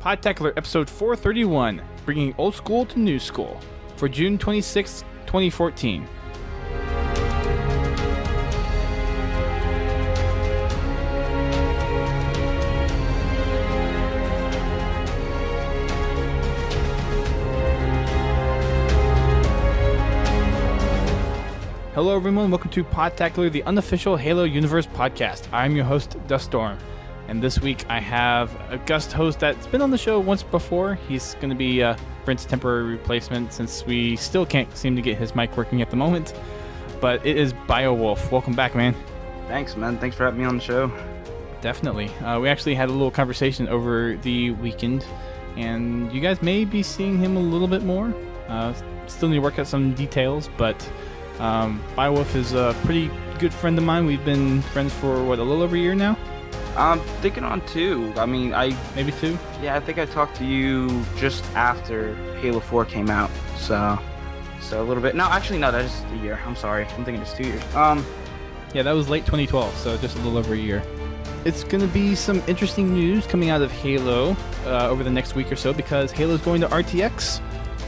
Podtacular episode 431, bringing old school to new school, for June 26, 2014. Hello everyone, welcome to Podtacular, the unofficial Halo Universe podcast. I'm your host, Duststorm, and this week I have a guest host that's been on the show once before. He's going to be Brent's temporary replacement since we still can't seem to get his mic working at the moment, but it is Biowolf. Welcome back, man. Thanks, man. Thanks for having me on the show. Definitely. We actually had a little conversation over the weekend, and you guys may be seeing him a little bit more. Still need to work out some details, but Biowolf is a pretty good friend of mine. We've been friends for, a little over a year now? I'm thinking on 2. I mean, Maybe 2? Yeah, I think I talked to you just after Halo 4 came out, so a little bit. No, actually, no, that's just a year. I'm sorry. I'm thinking it's 2 years. Yeah, that was late 2012, so just a little over a year. It's going to be some interesting news coming out of Halo over the next week or so, because Halo's going to RTX,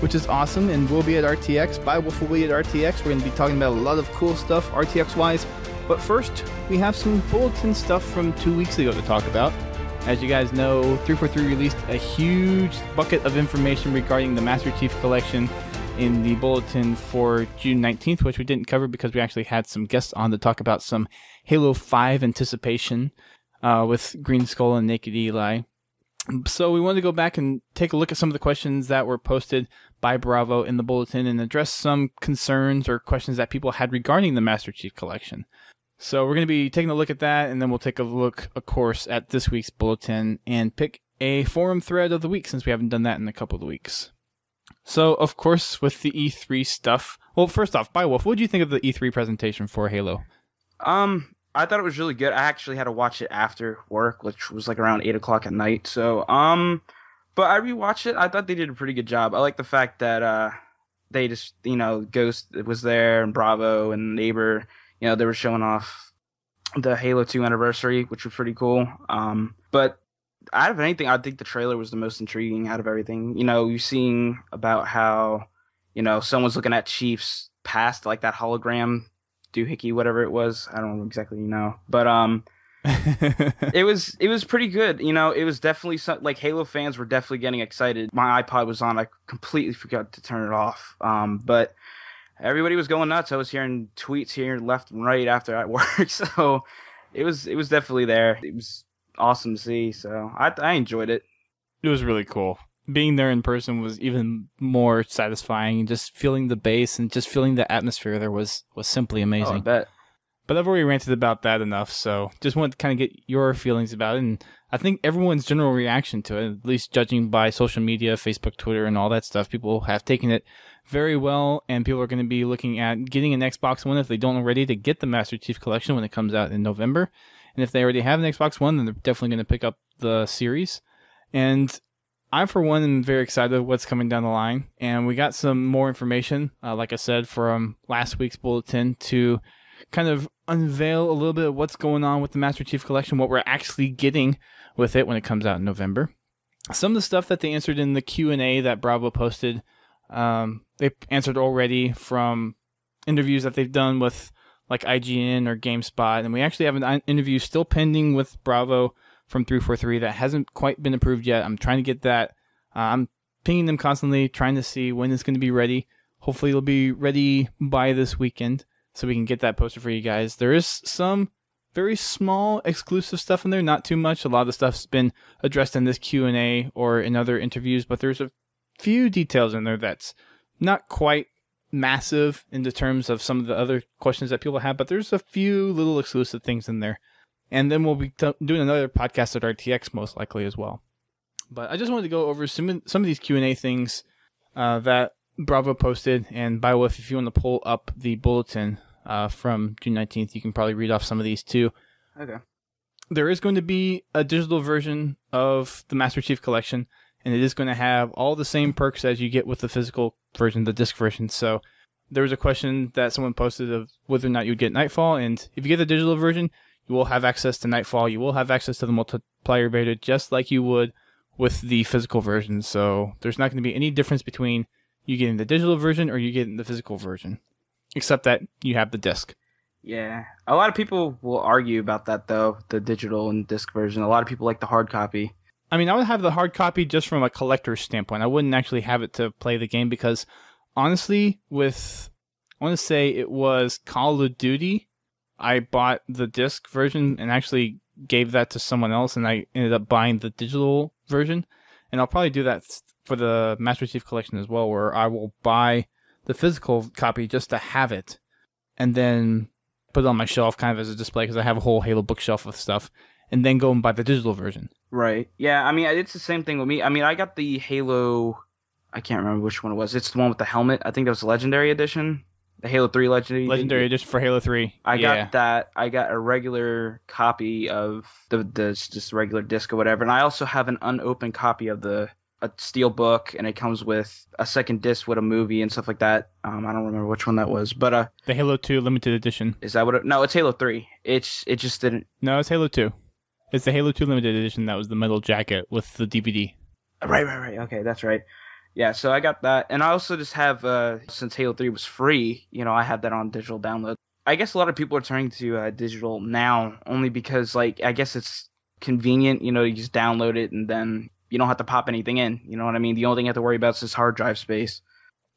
which is awesome, and we'll be at RTX. Biowolf will be at RTX. We're going to be talking about a lot of cool stuff RTX-wise. But first, we have some bulletin stuff from 2 weeks ago to talk about. As you guys know, 343 released a huge bucket of information regarding the Master Chief Collection in the bulletin for June 19th, which we didn't cover because we actually had some guests on to talk about some Halo 5 anticipation with Green Skull and Naked Eli. So we wanted to go back and take a look at some of the questions that were posted by Bravo in the bulletin and address some concerns or questions that people had regarding the Master Chief Collection. So we're going to be taking a look at that, and then we'll take a look, of course, at this week's bulletin and pick a forum thread of the week, since we haven't done that in a couple of weeks. So, of course, with the E3 stuff, well, first off, Biowolf, what did you think of the E3 presentation for Halo? I thought it was really good. I actually had to watch it after work, which was like around 8 o'clock at night. So, but I rewatched it. I thought they did a pretty good job. I like the fact that they just, Ghost was there and Bravo and Neighbor, they were showing off the Halo 2 anniversary, which was pretty cool. But out of anything, I think the trailer was the most intriguing out of everything. You're seeing about how, someone's looking at Chief's past, like that hologram doohickey, whatever it was. I don't exactly know. But it was pretty good. It was definitely like Halo fans were definitely getting excited. My iPod was on. I completely forgot to turn it off. But everybody was going nuts. I was hearing tweets here left and right after at work. So it was definitely there. It was awesome to see. So I enjoyed it. It was really cool. Being there in person was even more satisfying. Just feeling the bass and just feeling the atmosphere there was simply amazing. Oh, I bet. But I've already ranted about that enough, so just wanted to kind of get your feelings about it. And I think everyone's general reaction to it, at least judging by social media, Facebook, Twitter, and all that stuff, people have taken it very well, and people are going to be looking at getting an Xbox One if they don't already, to get the Master Chief Collection when it comes out in November. And if they already have an Xbox One, then they're definitely going to pick up the series. And I, for one, am very excited about what's coming down the line. And we got some more information, like I said, from last week's bulletin to kind of unveil a little bit of what's going on with the Master Chief Collection, what we're actually getting with it when it comes out in November. Some of the stuff that they answered in the Q&A that Bravo posted, they answered already from interviews that they've done with like IGN or GameSpot. And we actually have an interview still pending with Bravo from 343 that hasn't quite been approved yet. I'm trying to get that. I'm pinging them constantly, trying to see when it's going to be ready. Hopefully it'll be ready by this weekend, so we can get that posted for you guys. There is some very small exclusive stuff in there, not too much. A lot of the stuff's been addressed in this Q&A or in other interviews, but there's a few details in there that's not quite massive in the terms of some of the other questions that people have, but there's a few little exclusive things in there. And then we'll be doing another podcast at RTX most likely as well. But I just wanted to go over some of these Q&A things that Bravo posted. And Biowolf, if you want to pull up the bulletin from June 19th, you can probably read off some of these too. Okay. There is going to be a digital version of the Master Chief Collection, and it is going to have all the same perks as you get with the physical version, the disc version. So there was a question that someone posted of whether or not you would get Nightfall, and if you get the digital version, you will have access to Nightfall. You will have access to the multiplayer beta just like you would with the physical version. So there's not going to be any difference between you getting the digital version or you getting the physical version, except that you have the disc. Yeah. A lot of people will argue about that, though, the digital and disc version. A lot of people like the hard copy. I mean, I would have the hard copy just from a collector's standpoint. I wouldn't actually have it to play the game because, honestly, I want to say it was Call of Duty, I bought the disc version and actually gave that to someone else, and I ended up buying the digital version. And I'll probably do that for the Master Chief Collection as well, where I will buy the physical copy just to have it, and then put it on my shelf kind of as a display because I have a whole Halo bookshelf of stuff, and then go and buy the digital version. Right. Yeah, I mean, it's the same thing with me. I mean, I got the Halo, I can't remember which one it was. It's the one with the helmet. I think that was the Legendary Edition. The Halo 3 Legendary Edition for Halo 3. I got that. I got a regular copy of the just regular disc or whatever. And I also have an unopened copy of a steel book, and it comes with a second disc with a movie and stuff like that. I don't remember which one that was, but the Halo 2 limited edition. Is that what no, it's Halo 3. It just didn't. No, it's Halo 2. It's the Halo 2 limited edition that was the metal jacket with the DVD. Right. Okay, that's right. Yeah, so I got that. And I also just have, since Halo 3 was free, I have that on digital download. I guess a lot of people are turning to digital now only because, I guess it's convenient, you just download it and then you don't have to pop anything in. You know what I mean? The only thing you have to worry about is this hard drive space.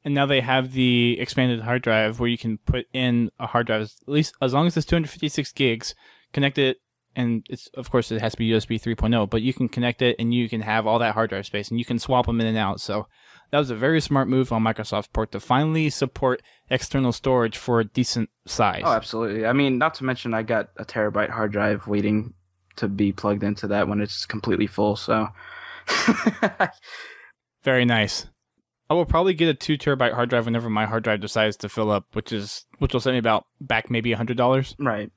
And now they have the expanded hard drive where you can put in a hard drive, at least as long as it's 256 gigs, connect it, and of course it has to be USB 3.0, but you can connect it and you can have all that hard drive space and you can swap them in and out. So that was a very smart move on Microsoft's part to finally support external storage for a decent size. Oh, absolutely. I mean, not to mention I got a terabyte hard drive waiting to be plugged into that when it's completely full. So very nice. I will probably get a 2 terabyte hard drive whenever my hard drive decides to fill up, which will set me back maybe $100. Right.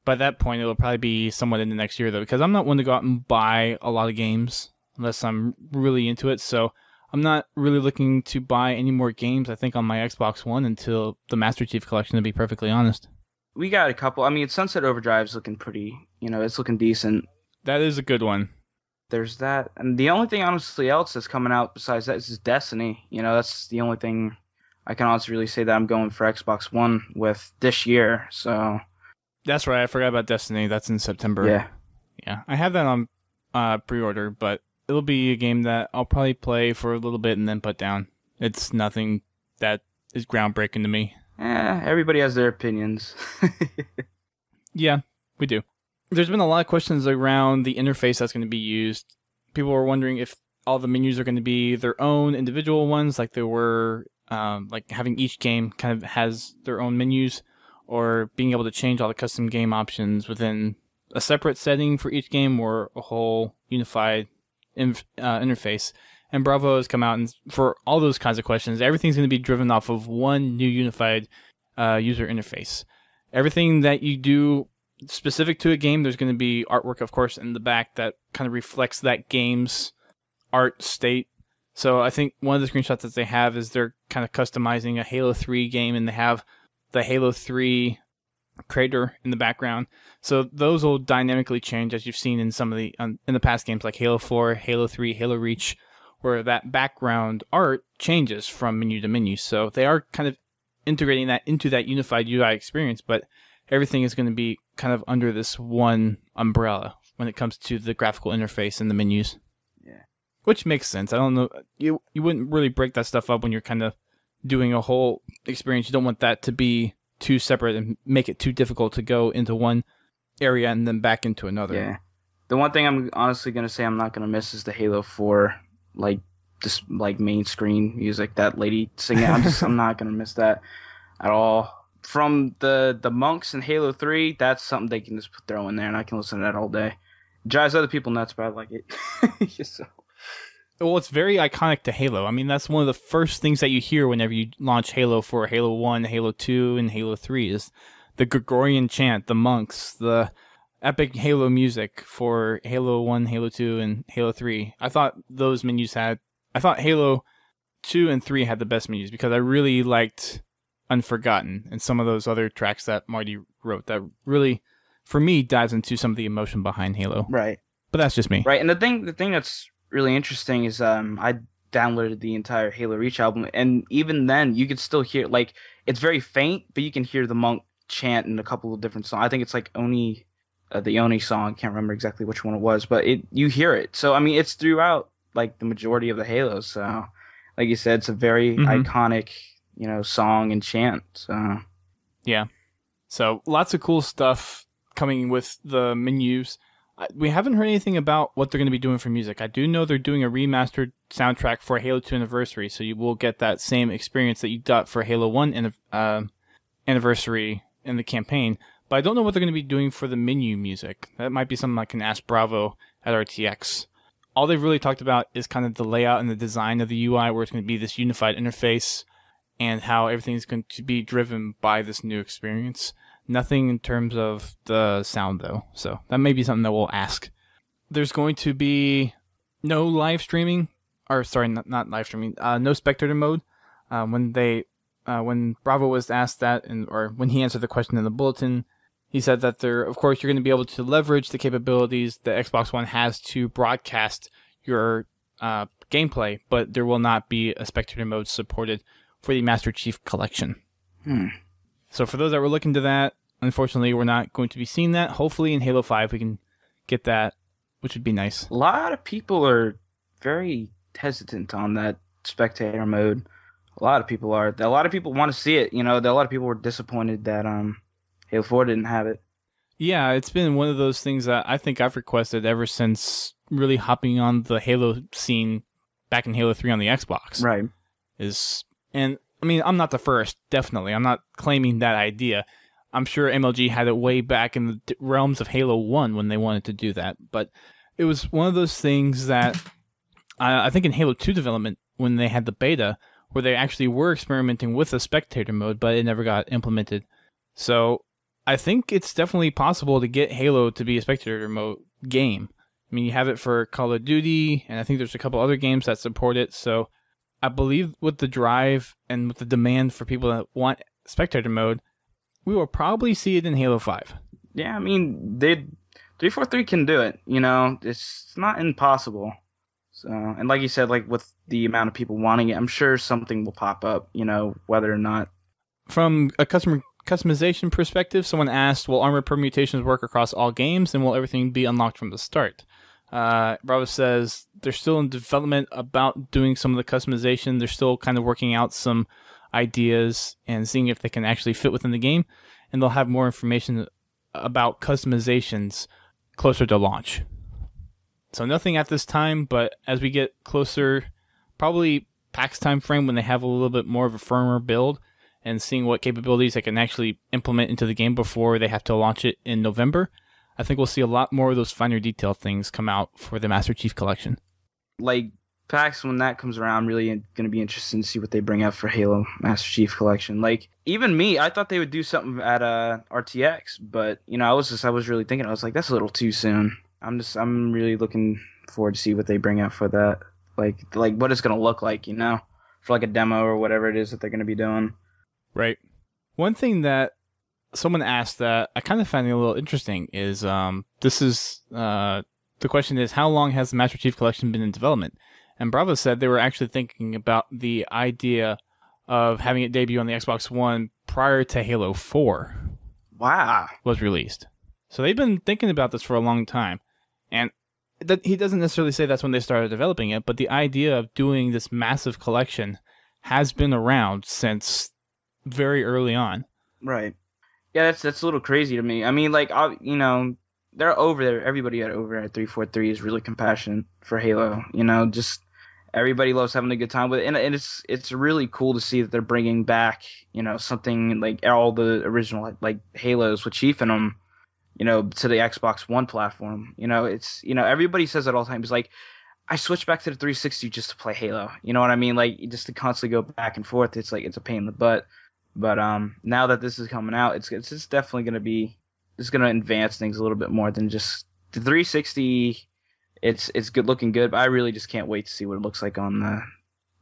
By that point, it'll probably be somewhat in the next year, though, because I'm not one to go out and buy a lot of games unless I'm really into it. So I'm not really looking to buy any more games, I think, on my Xbox One until the Master Chief Collection, to be perfectly honest. We got a couple. I mean, Sunset Overdrive's looking pretty, it's looking decent. That is a good one. There's that. And the only thing, honestly, else that's coming out besides that is Destiny. That's the only thing I can honestly really say that I'm going for Xbox One with this year, so... That's right. I forgot about Destiny. That's in September. Yeah. I have that on pre-order, but it'll be a game that I'll probably play for a little bit and then put down. It's nothing that is groundbreaking to me. Everybody has their opinions. Yeah, we do. There's been a lot of questions around the interface that's going to be used. People were wondering if all the menus are going to be their own individual ones, like they were, like having each game kind of has their own menus, or being able to change all the custom game options within a separate setting for each game or a whole unified interface. And Bravo has come out, and for all those kinds of questions, everything's going to be driven off of one new unified user interface. Everything that you do specific to a game, there's going to be artwork, of course, in the back that kind of reflects that game's art state. So I think one of the screenshots that they have is they're kind of customizing a Halo 3 game, and they have the Halo 3 crater in the background. So those will dynamically change, as you've seen in some of in the past games like Halo 4, Halo 3, Halo Reach, where that background art changes from menu to menu. So they are kind of integrating that into that unified UI experience, but everything is going to be kind of under this one umbrella when it comes to the graphical interface and the menus. Yeah. Which makes sense. I don't know. You wouldn't really break that stuff up when you're kind of doing a whole experience. You don't want that to be too separate and make it too difficult to go into one area and then back into another. Yeah. The one thing I'm honestly going to say I'm not going to miss is the Halo 4, just main screen music, that lady singing. I'm not going to miss that at all. From the monks in Halo 3, that's something they can just throw in there and I can listen to that all day. It drives other people nuts, but I like it. So. Well, it's very iconic to Halo. I mean, that's one of the first things that you hear whenever you launch Halo for Halo 1, Halo 2, and Halo 3 is the Gregorian chant, the monks, the epic Halo music for Halo 1, Halo 2, and Halo 3. I thought those menus I thought Halo 2 and 3 had the best menus because I really liked Unforgotten and some of those other tracks that Marty wrote that really, for me, dives into some of the emotion behind Halo. Right. But that's just me. Right, and the thing that's really interesting is I downloaded the entire Halo Reach album, and even then you could still hear like it's very faint, but you can hear the monk chant in a couple of different songs. I think it's like Oni, the Oni song. Can't remember exactly which one it was, but you hear it. So I mean, it's throughout like the majority of the Halos. So like you said, it's a very iconic song and chant. So yeah, so lots of cool stuff coming with the menus. We haven't heard anything about what they're going to be doing for music. I do know they're doing a remastered soundtrack for Halo 2 Anniversary, so you will get that same experience that you got for Halo 1 Anniversary in the campaign. But I don't know what they're going to be doing for the menu music. That might be something I can ask Bravo at RTX. All they've really talked about is kind of the layout and the design of the UI, where it's going to be this unified interface, and how everything's going to be driven by this new experience. Nothing in terms of the sound, though. So that may be something that we'll ask. There's going to be no live streaming, or sorry, not live streaming, no spectator mode. When Bravo was asked that, or when he answered the question in the bulletin, he said that of course, you're going to be able to leverage the capabilities the Xbox One has to broadcast your gameplay, but there will not be a spectator mode supported for the Master Chief Collection. So for those that were looking to that, unfortunately, we're not going to be seeing that. Hopefully in Halo 5 we can get that, which would be nice. A lot of people are very hesitant on that spectator mode. A lot of people are. A lot of people want to see it. A lot of people were disappointed that Halo 4 didn't have it. Yeah, it's been one of those things that I think I've requested ever since really hopping on the Halo scene back in Halo 3 on the Xbox. Right. And I mean, I'm not the first, definitely. I'm not claiming that idea. I'm sure MLG had it way back in the realms of Halo 1 when they wanted to do that. But it was one of those things that I think in Halo 2 development, when they had the beta, where they actually were experimenting with a spectator mode, but it never got implemented. So I think it's definitely possible to get Halo to be a spectator mode game. I mean, you have it for Call of Duty, and I think there's a couple other games that support it. So I believe with the drive and with the demand for people that want spectator mode, we will probably see it in Halo 5. Yeah, I mean, 343 can do it. It's not impossible. So, and like you said, like with the amount of people wanting it, I'm sure something will pop up. Whether or not. From a customer customization perspective, someone asked, will armor permutations work across all games, and will everything be unlocked from the start? Bravo says they're still in development about doing some of the customization. They're still kind of working out some ideas and seeing if they can actually fit within the game, and they'll have more information about customizations closer to launch. So nothing at this time, but as we get closer, probably PAX time frame when they have a little bit more of a firmer build and seeing what capabilities they can actually implement into the game before they have to launch it in November, I think we'll see a lot more of those finer detail things come out for the Master Chief Collection. Like PAX, when that comes around, I'm really going to be interested to see what they bring out for Halo Master Chief Collection. Like, even me, I thought they would do something at RTX, but I was really thinking, I was like, that's a little too soon. I'm really looking forward to see what they bring out for that. Like what it's going to look like, for like a demo or whatever it is that they're going to be doing. Right. One thing that someone asked that I kind of found a little interesting is the question is, how long has the Master Chief Collection been in development? And Bravo said they were actually thinking about the idea of having it debut on the Xbox One prior to Halo 4 was released. So they've been thinking about this for a long time. And he doesn't necessarily say that's when they started developing it, but the idea of doing this massive collection has been around since very early on. Right. Yeah, that's a little crazy to me. I mean, like, they're over there. Everybody over at 343 is really compassionate for Halo. Just everybody loves having a good time with it, and it's really cool to see that they're bringing back something like all the original like Halos with Chief in them, to the Xbox One platform. It's everybody says that all the time. It's like, I switched back to the 360 just to play Halo. You know what I mean? Like, just to constantly go back and forth. It's like it's a pain in the butt. But now that this is coming out, it's definitely going to be, it's going to advance things a little bit more than just the 360. It's good looking good, but I really just can't wait to see what it looks like on the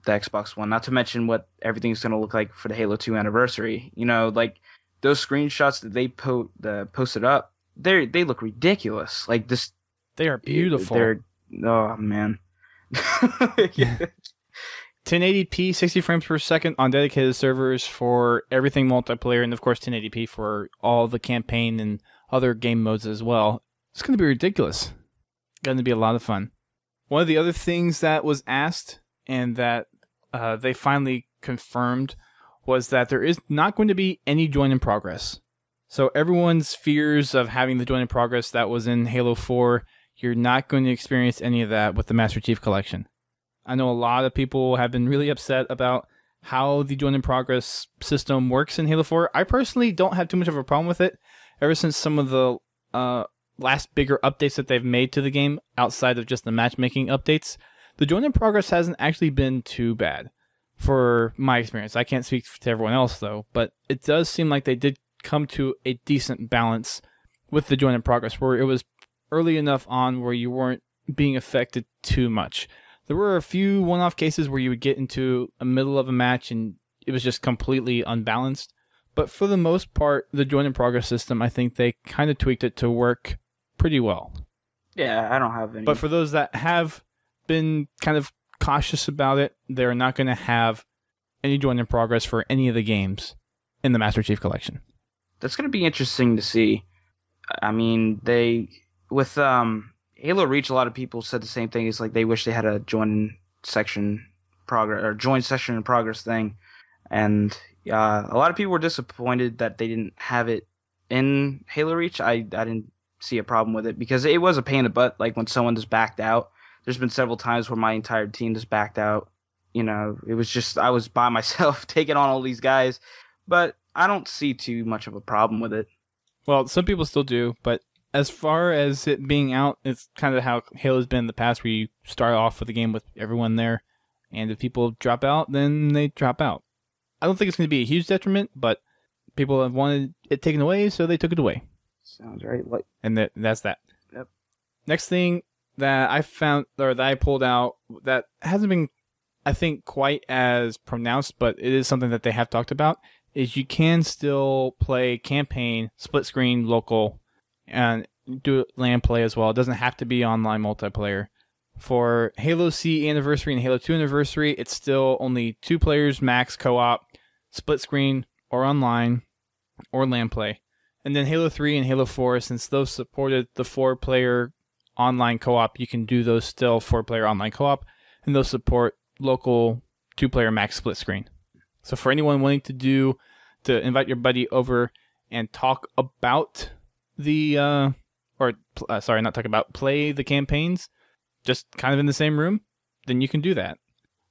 Xbox One. Not to mention what everything's going to look like for the Halo 2 anniversary. Like those screenshots that they posted up, they look ridiculous. Like this, they are beautiful. Oh man, Yeah. 1080p, 60 frames per second on dedicated servers for everything multiplayer, and of course 1080p for all the campaign and other game modes as well. It's going to be ridiculous. Going to be a lot of fun. One of the other things that was asked and that they finally confirmed was that there is not going to be any join in progress. So everyone's fears of having the join in progress that was in Halo 4, you're not going to experience any of that with the Master Chief Collection. I know a lot of people have been really upset about how the join in progress system works in Halo 4. I personally don't have too much of a problem with it. Ever since some of the last bigger updates that they've made to the game, outside of just the matchmaking updates, the join in progress hasn't actually been too bad for my experience. I can't speak to everyone else though, but it does seem like they did come to a decent balance with the join in progress, where it was early enough on where you weren't being affected too much. There were a few one-off cases where you would get into the middle of a match and it was just completely unbalanced. But for the most part, the join in progress system, I think they kind of tweaked it to work pretty well. Yeah, I don't have any. But for those that have been kind of cautious about it, they're not going to have any join in progress for any of the games in the Master Chief Collection. That's going to be interesting to see. I mean, with Halo Reach, a lot of people said the same thing. It's like they wish they had a join section progress or join session in progress thing, and a lot of people were disappointed that they didn't have it in Halo Reach. I didn't see a problem with it because it was a pain in the butt. Like when someone just backed out, there's been several times where my entire team just backed out. You know, it was just I was by myself taking on all these guys, but I don't see too much of a problem with it. Well, some people still do, but as far as it being out, it's kind of how Halo's been in the past, where you start off with the game with everyone there, and if people drop out, then they drop out. I don't think it's going to be a huge detriment, but people have wanted it taken away, so they took it away. Sounds right. And that's that. Yep. Next thing that I found, or that I pulled out, that hasn't been, I think, quite as pronounced, but it is something that they have talked about, is you can still play campaign, split screen, local, and do LAN play as well. It doesn't have to be online multiplayer. For Halo C Anniversary and Halo 2 Anniversary, it's still only 2 players max co-op, split screen, or online, or LAN play. And then Halo 3 and Halo 4, since those supported the 4-player online co-op, you can do those still 4-player online co-op, and those support local 2-player max split screen. So for anyone wanting to invite your buddy over and talk about play the campaigns, just kind of in the same room, then you can do that.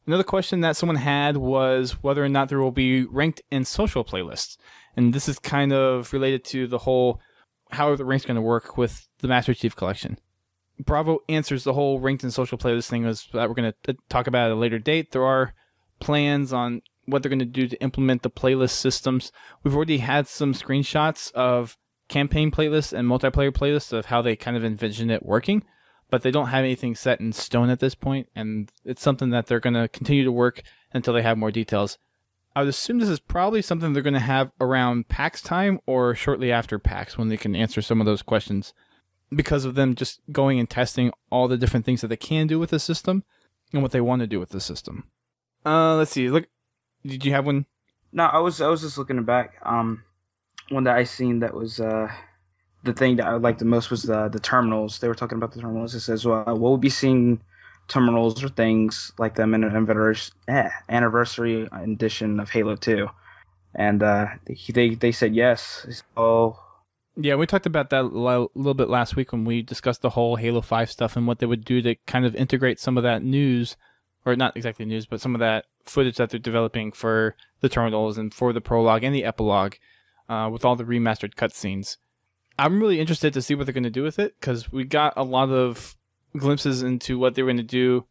Another question that someone had was whether or not there will be ranked and social playlists. And this is kind of related to the whole how the rank's going to work with the Master Chief Collection. Bravo answers the whole ranked and social playlist thing that we're going to talk about at a later date. There are plans on what they're going to do to implement the playlist systems. We've already had some screenshots of campaign playlists and multiplayer playlists of how they kind of envision it working, but they don't have anything set in stone at this point, and it's something that they're going to continue to work until they have more details. I would assume this is probably something they're going to have around PAX time or shortly after PAX, when they can answer some of those questions, because of them just going and testing all the different things that they can do with the system and what they want to do with the system. Let's see. Look, did you have one? No, I was just looking back. One that I seen that was the thing that I liked the most was the terminals. They were talking about the terminals. It says, well, we'll be seeing terminals or things like them in an anniversary edition of Halo 2. And they said yes. So, yeah, we talked about that a little bit last week when we discussed the whole Halo 5 stuff and what they would do to kind of integrate some of that news, or not exactly news, but some of that footage that they're developing for the terminals and for the prologue and the epilogue with all the remastered cutscenes. I'm really interested to see what they're going to do with it, because we got a lot of glimpses into what they were going to do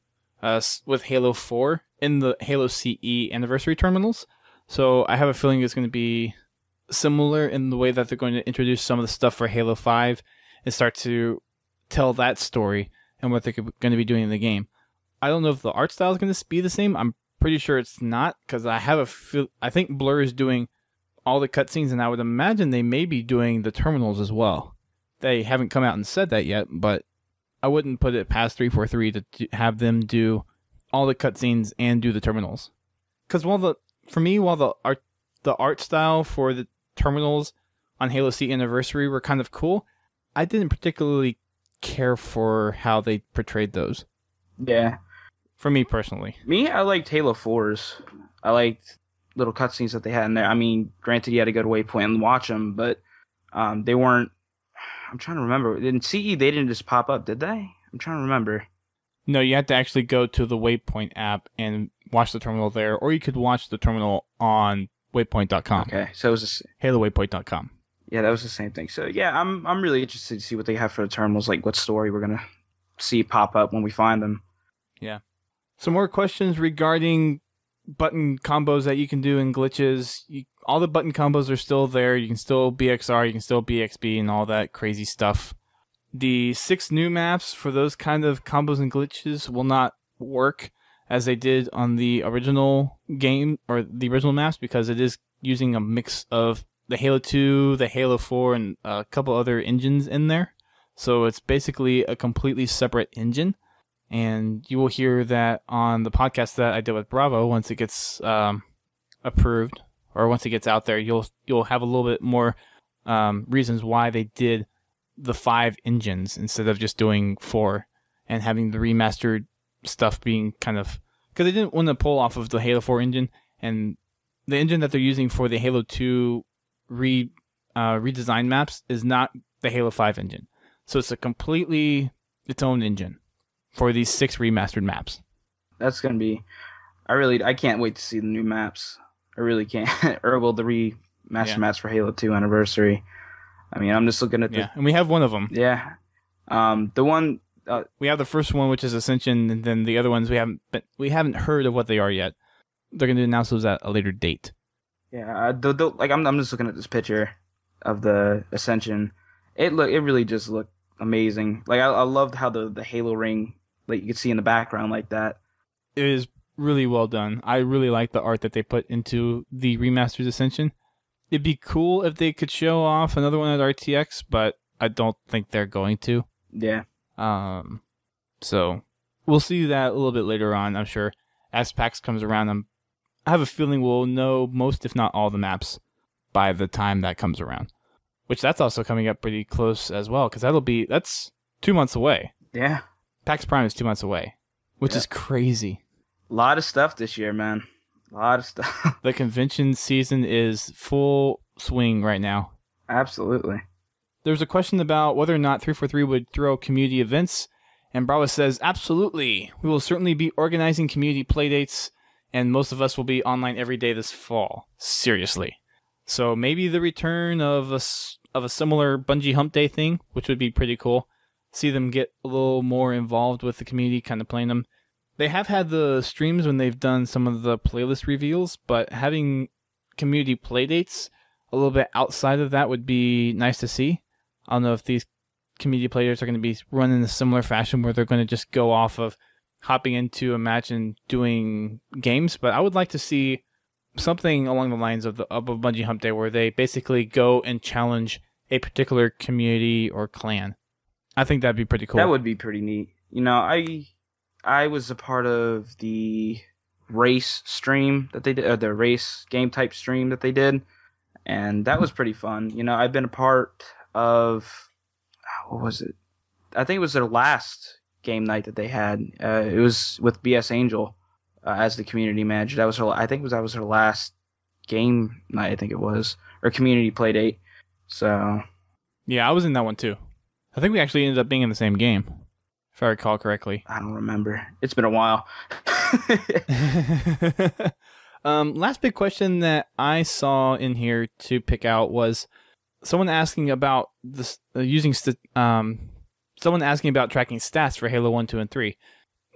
with Halo 4 in the Halo CE anniversary terminals. So I have a feeling it's going to be similar in the way that they're going to introduce some of the stuff for Halo 5 and start to tell that story and what they're going to be doing in the game. I don't know if the art style is going to be the same. I'm pretty sure it's not, because I think Blur is doing all the cutscenes, and I would imagine they may be doing the terminals as well. They haven't come out and said that yet, but I wouldn't put it past 343 to have them do all the cutscenes and do the terminals. Because while the art style for the terminals on Halo C Anniversary were kind of cool, I didn't particularly care for how they portrayed those. Yeah. For me personally. Me, I liked Halo 4's. I liked little cutscenes that they had in there. I mean, granted, you had to go to Waypoint and watch them, but they weren't. I'm trying to remember. In CE, they didn't just pop up, did they? I'm trying to remember. No, you had to actually go to the Waypoint app and watch the terminal there, or you could watch the terminal on waypoint.com. Okay, so it was HaloWaypoint.com. Yeah, that was the same thing. So yeah, I'm really interested to see what they have for the terminals, like what story we're gonna see pop up when we find them. Yeah. Some more questions regarding button combos that you can do in glitches. All the button combos are still there. You can still BXR, you can still BXB, and all that crazy stuff. The 6 new maps for those kind of combos and glitches will not work as they did on the original game, or the original maps, because it is using a mix of the Halo 2, the Halo 4, and a couple other engines in there. So it's basically a completely separate engine. And you will hear that on the podcast that I did with Bravo once it gets approved, or once it gets out there. You'll have a little bit more reasons why they did the 5 engines instead of just doing 4 and having the remastered stuff being kind of, because they didn't want to pull off of the Halo 4 engine, and the engine that they're using for the Halo 2 redesigned maps is not the Halo 5 engine. So it's a completely its own engine for these 6 remastered maps. That's gonna be. I can't wait to see the new maps. I really can't. Or well, the remastered maps for Halo 2 Anniversary. I mean, I'm just looking at the. Yeah, and we have one of them. Yeah. The one. We have the first one, which is Ascension, and then the other ones we haven't heard of what they are yet. They're going to announce those at a later date. Yeah, like I'm just looking at this picture of the Ascension. It really just looked amazing. Like I loved how the Halo ring, like you could see in the background like that. It is really well done. I really like the art that they put into the remastered Ascension. It'd be cool if they could show off another one at RTX, but I don't think they're going to. Yeah. So we'll see that a little bit later on, I'm sure. As PAX comes around, I have a feeling we'll know most, if not all, the maps by the time that comes around. Which that's also coming up pretty close as well, because that's 2 months away. Yeah. PAX Prime is 2 months away, which is crazy. A lot of stuff this year, man. A lot of stuff. The convention season is full swing right now. Absolutely. There's a question about whether or not 343 would throw community events, and Bravo says, absolutely. We will certainly be organizing community playdates, and most of us will be online every day this fall. Seriously. So maybe the return of a similar Bungie Hump Day thing, which would be pretty cool. See them get a little more involved with the community, kind of playing them. They have had the streams when they've done some of the playlist reveals, but having community playdates a little bit outside of that would be nice to see. I don't know if these community players are going to be run in a similar fashion where they're going to just go off of hopping into a match and doing games, but I would like to see something along the lines of a Bungie Hump Day where they basically go and challenge a particular community or clan. I think that'd be pretty cool. That would be pretty neat. You know, I was a part of the race stream that they did, or the race game type stream that they did, and that was pretty fun. You know, I've been a part of, what was it? I think it was their last game night that they had. It was with BS Angel as the community manager. That was her last game night. I think it was, or community play date. So yeah, I was in that one too. I think we actually ended up being in the same game, if I recall correctly. I don't remember. It's been a while. Last big question that I saw in here to pick out was someone asking about this someone asking about tracking stats for Halo 1, 2, and 3.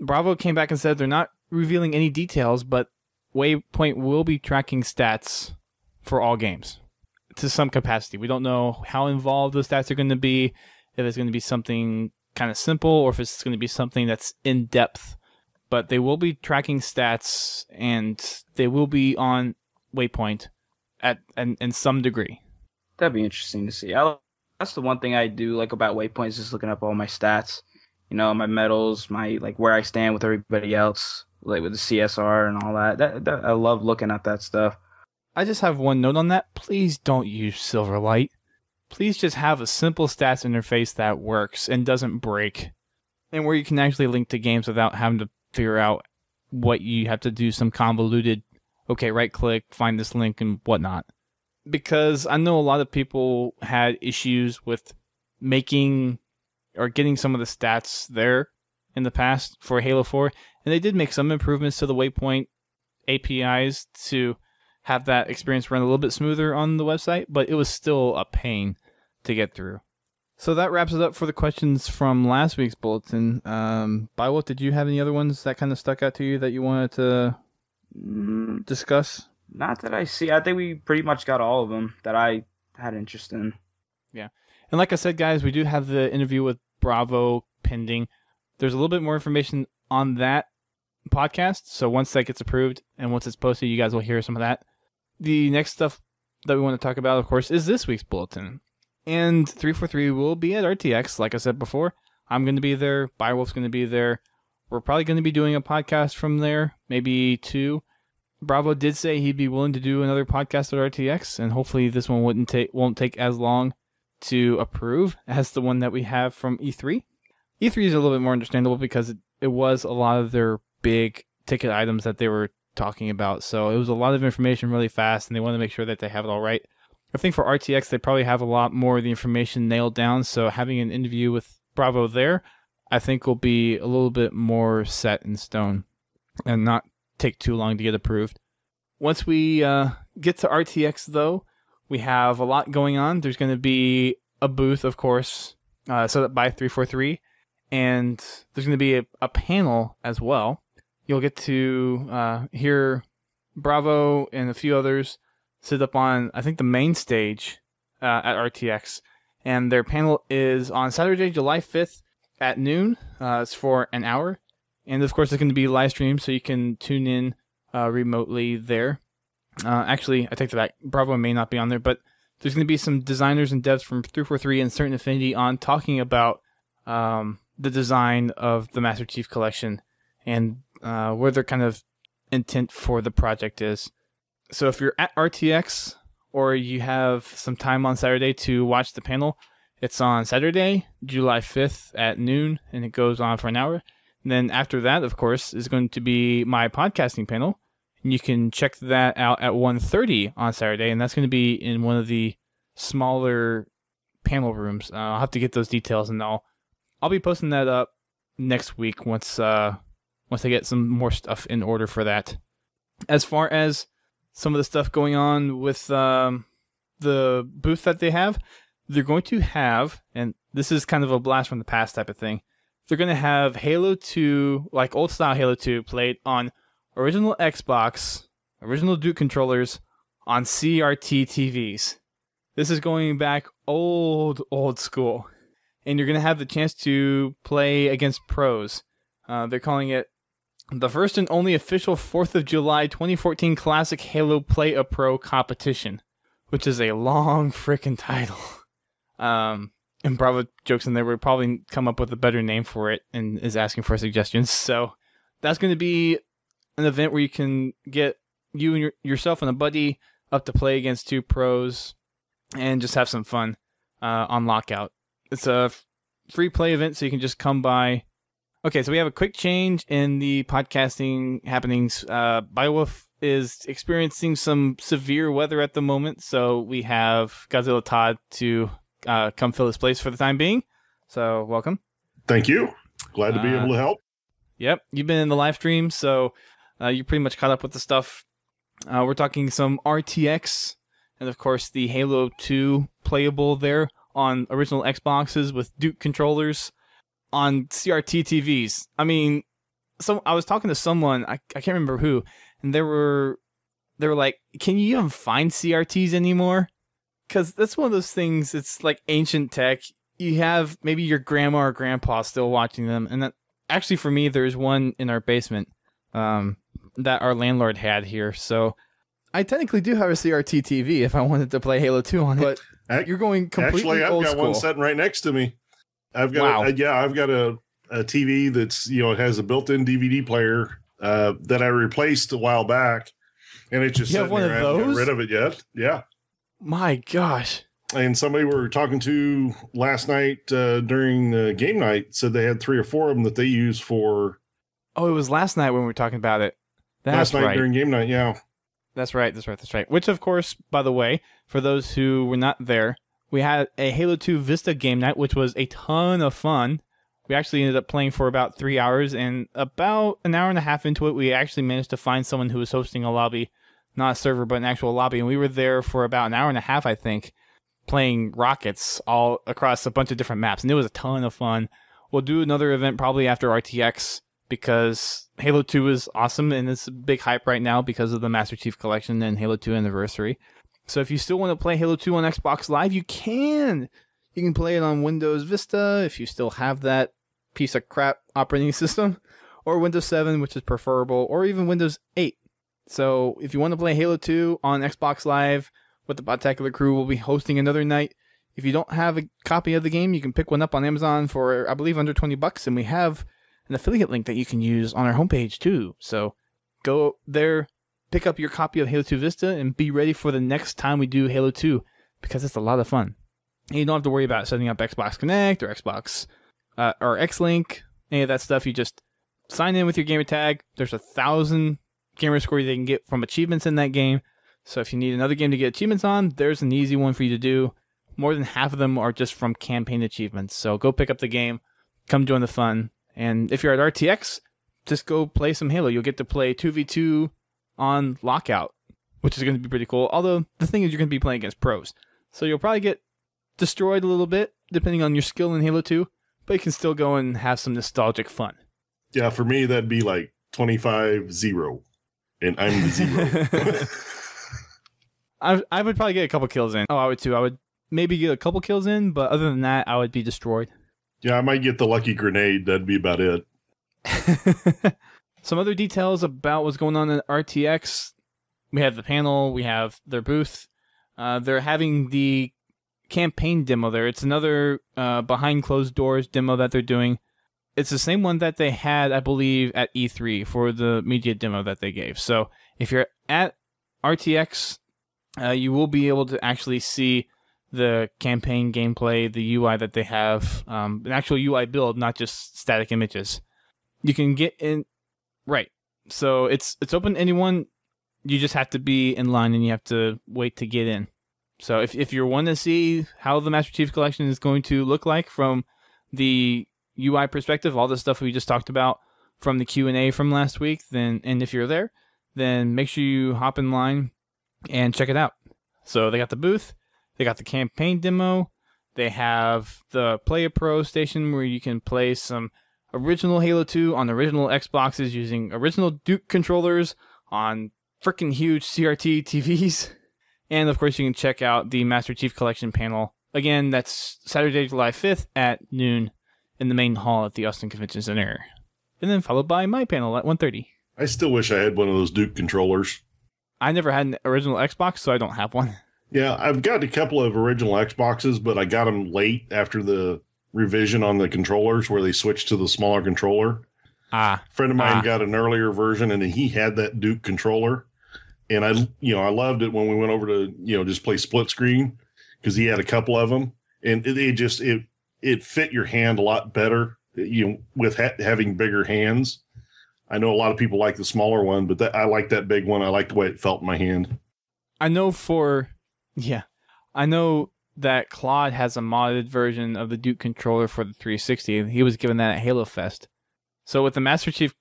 Bravo came back and said they're not revealing any details, but Waypoint will be tracking stats for all games to some capacity. We don't know how involved those stats are going to be, if it's going to be something kind of simple or if it's going to be something that's in depth. But they will be tracking stats, and they will be on Waypoint in some degree. That'd be interesting to see. That's the one thing I do like about Waypoint, is just looking up all my stats. my medals, my like where I stand with everybody else, like with the CSR and all that. That I love looking at that stuff. I just have one note on that. Please don't use Silverlight. Please just have a simple stats interface that works and doesn't break, and where you can actually link to games without having to figure out what you have to do, some convoluted, okay, right click, find this link and whatnot. Because I know a lot of people had issues with making or getting some of the stats there in the past for Halo 4, and they did make some improvements to the Waypoint APIs to have that experience run a little bit smoother on the website, but it was still a pain to get through. So that wraps it up for the questions from last week's bulletin. Biowolf, did you have any other ones that kind of stuck out to you that you wanted to discuss? Not that I see. I think we pretty much got all of them that I had interest in. Yeah. And like I said, guys, we do have the interview with Bravo pending. There's a little bit more information on that podcast. So once that gets approved and once it's posted, you guys will hear some of that. The next stuff that we want to talk about, of course, is this week's bulletin. And 343 will be at RTX, like I said before. I'm going to be there. Biowolf's going to be there. We're probably going to be doing a podcast from there, maybe 2. Bravo did say he'd be willing to do another podcast at RTX, and hopefully this one won't take as long to approve as the one that we have from E3. E3 is a little bit more understandable because it was a lot of their big ticket items that they were talking about, so it was a lot of information really fast, and they want to make sure that they have it all right. I think for RTX, they probably have a lot more of the information nailed down, so having an interview with Bravo there, I think will be a little bit more set in stone and not take too long to get approved. Once we get to RTX, though, we have a lot going on. There's going to be a booth, of course, set up by 343, and there's going to be a panel as well. You'll get to hear Bravo and a few others sit up on, I think, the main stage at RTX. And their panel is on Saturday, July 5th at noon. It's for an hour. And, of course, it's going to be live streamed, so you can tune in remotely there. Actually, I take that back. Bravo may not be on there, but there's going to be some designers and devs from 343 and Certain Affinity on talking about the design of the Master Chief Collection and where their kind of intent for the project is. So if you're at RTX or you have some time on Saturday to watch the panel, it's on Saturday, July 5th at noon, and it goes on for an hour. And then after that, of course, is going to be my podcasting panel. And you can check that out at 1:30 on Saturday, and that's going to be in one of the smaller panel rooms. I'll have to get those details, and I'll be posting that up next week once I get some more stuff in order for that. As far as some of the stuff going on with the booth that they have, they're going to have, and this is kind of a blast from the past type of thing, they're going to have Halo 2, like old style Halo 2, played on original Xbox, original Duke controllers on CRT TVs. This is going back old school. And you're going to have the chance to play against pros. They're calling it the first and only official 4th of July 2014 Classic Halo Play a Pro competition, which is a long frickin' title. And Bravo jokes in there, we'll probably come up with a better name for it and is asking for suggestions. So that's going to be an event where you can get you and yourself and a buddy up to play against 2 pros and just have some fun on Lockout. It's a free play event, so you can just come by. Okay, so we have a quick change in the podcasting happenings. Biowolf is experiencing some severe weather at the moment, so we have Godzilla Todd to come fill his place for the time being. So, welcome. Thank you. Glad to be able to help. Yep, you've been in the live stream, so you're pretty much caught up with the stuff. We're talking some RTX, and of course the Halo 2 playable there on original Xboxes with Duke controllers on CRT TVs. I mean, I was talking to someone, I can't remember who, and they were like, can you even find CRTs anymore? Because that's one of those things, it's like ancient tech. You have maybe your grandma or grandpa still watching them, and that, actually for me, there's one in our basement that our landlord had here, so I technically do have a CRT TV if I wanted to play Halo 2 on it, but you're going completely old school. Actually, I've got one sitting right next to me. I've got I've got a a TV that's, it has a built-in DVD player that I replaced a while back, and it's just sitting there. I haven't got rid of it yet. Yeah. My gosh. And somebody we were talking to last night during game night said they had 3 or 4 of them that they use for. Oh, it was last night when we were talking about it. Last night during game night, yeah. That's right. Which, of course, by the way, for those who were not there, we had a Halo 2 Vista game night, which was a ton of fun. We actually ended up playing for about 3 hours, and about an hour and a half into it, we actually managed to find someone who was hosting a lobby, not a server, but an actual lobby, and we were there for about an hour and a half, I think, playing rockets all across a bunch of different maps, and it was a ton of fun. We'll do another event probably after RTX, because Halo 2 is awesome, and it's a big hype right now because of the Master Chief Collection and Halo 2 Anniversary. So if you still want to play Halo 2 on Xbox Live, you can. You can play it on Windows Vista if you still have that piece of crap operating system, or Windows 7, which is preferable, or even Windows 8. So if you want to play Halo 2 on Xbox Live with the Podtacular crew, we'll be hosting another night. If you don't have a copy of the game, you can pick one up on Amazon for, I believe, under $20, and we have an affiliate link that you can use on our homepage too. So go there, pick up your copy of Halo 2 Vista, and be ready for the next time we do Halo 2, because it's a lot of fun. And you don't have to worry about setting up Xbox Connect or Xbox or X-Link, any of that stuff. You just sign in with your gamer tag. There's 1,000 gamer score they can get from achievements in that game. So if you need another game to get achievements on, there's an easy one for you to do. More than half of them are just from campaign achievements. So go pick up the game, come join the fun. And if you're at RTX, just go play some Halo. You'll get to play 2v2 on Lockout, which is going to be pretty cool. Although the thing is, you're going to be playing against pros. So you'll probably get destroyed a little bit, depending on your skill in Halo 2. But you can still go and have some nostalgic fun. Yeah, for me, that'd be like 25-0. And I'm the 0. I would probably get a couple kills in. Oh, I would too. I would maybe get a couple kills in, but other than that, I would be destroyed. Yeah, I might get the lucky grenade. That'd be about it. Some other details about what's going on at RTX. We have the panel. We have their booth. They're having the campaign demo there. It's another behind closed doors demo that they're doing. It's the same one that they had, I believe, at E3 for the media demo that they gave. So if you're at RTX, you will be able to actually see the campaign gameplay, the UI that they have, an actual UI build, not just static images. You can get in, right. So it's open to anyone. You just have to be in line and you have to wait to get in. So if you want to see how the Master Chief Collection is going to look like from the UI perspective, all the stuff we just talked about from the Q&A from last week, and if you're there, then make sure you hop in line and check it out. So they got the booth, they got the campaign demo, they have the Play a Pro station where you can play some original Halo 2 on original Xboxes using original Duke controllers on freaking huge CRT TVs. And of course, you can check out the Master Chief Collection panel. Again, that's Saturday, July 5th at noon in the main hall at the Austin Convention Center. And then followed by my panel at 1:30. I still wish I had one of those Duke controllers. I never had an original Xbox, so I don't have one. Yeah, I've got a couple of original Xboxes, but I got them late after the revision on the controllers where they switched to the smaller controller. A friend of mine got an earlier version, and he had that Duke controller. And I loved it when we went over to, just play split screen because he had a couple of them, and it fit your hand a lot better, with having bigger hands. I know a lot of people like the smaller one, but I like that big one. I like the way it felt in my hand. I know that Claude has a modded version of the Duke controller for the 360. He was given that at Halo Fest. So with the Master Chief